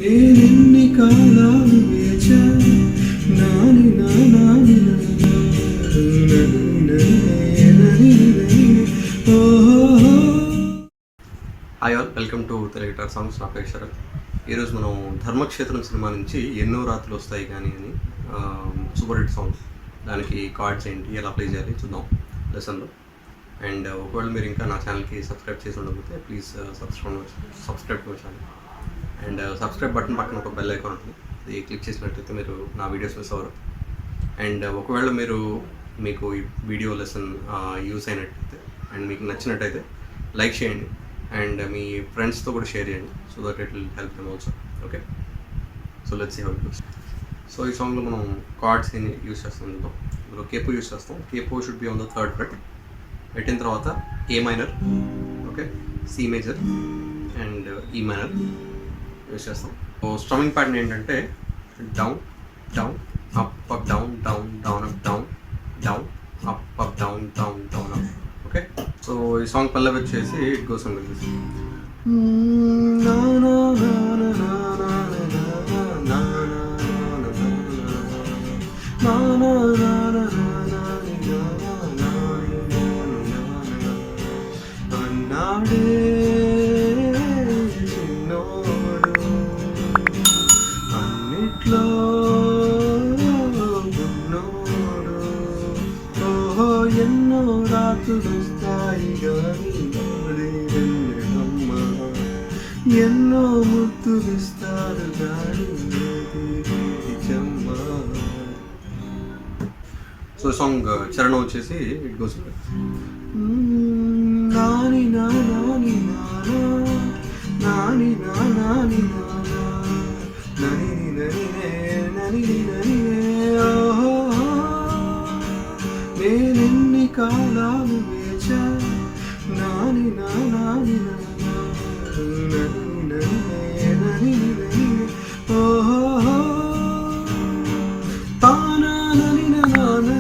నేనెన్ని కాలాలు వేచా నాని నాని hi all, welcome to Telugu guitar songs. నా పేరు శరత్. ఈరోజు మనం ధర్మ క్షేత్రం సినిమా నుంచి ఎన్నో రాత్రులు వస్తాయి కానీ అని సూపర్ హిట్ సాంగ్స్, దానికి కార్డ్స్ ఏంటి, ఎలా ప్లే చేయాలి చూద్దాం లెసన్లో. అండ్ ఒకవేళ మీరు ఇంకా నా ఛానల్కి సబ్స్క్రైబ్ చేసి ఉండకపోతే please subscribe to channel. And subscribe button పక్కన ఒక బెల్ ఐకాన్ ఉంటుంది, అది క్లిక్ చేసినట్టయితే మీరు నా వీడియోస్ మిస్ అవ్వరు. అండ్ ఒకవేళ మీకు ఈ వీడియో లెసన్ యూస్ అయినట్టయితే అండ్ మీకు నచ్చినట్టయితే లైక్ చేయండి అండ్ మీ ఫ్రెండ్స్తో కూడా షేర్ చేయండి, so that it will help them also. Okay, so let's see how it goes. So ఈ సాంగ్లో మనం కార్డ్స్ యూస్ చేస్తాం. ఇందులో కేపో యూస్ చేస్తాం. Capo should be on the third fret. పెట్టిన తర్వాత A minor, okay, C major and E minor use చేస్తాం. So strumming pattern ఏంటంటే down down up up down down down up down down up up down down down up. Okay, so ఈ song పల్లవి వచ్చేసి it goes on like this. అన్నిట్లో ఎన్నో రాత్రులు వస్తాయి గాని ఎన్నో ముద్దులిస్తారు గాని. సో సాంగ్ చరణం వచ్చేసి ఇట్ గోస్ నాని నాని నాని నాని నని నని నని. నేనెన్ని కాలాలు వేచా నాని నాని నని ఓహో తానా నని నని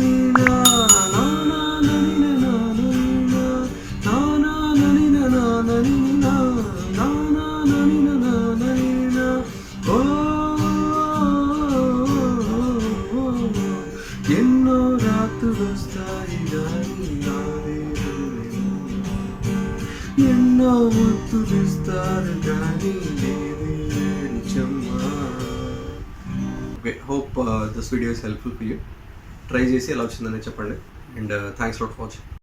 ఎన్నో రాత్రులు వస్తాయి గాని ఎన్నో ముద్దులిస్తారు గాని. Okay, hope this video is helpful for you. Try చేసి ఎలా వచ్చిందని చెప్పండి. And thanks for watching.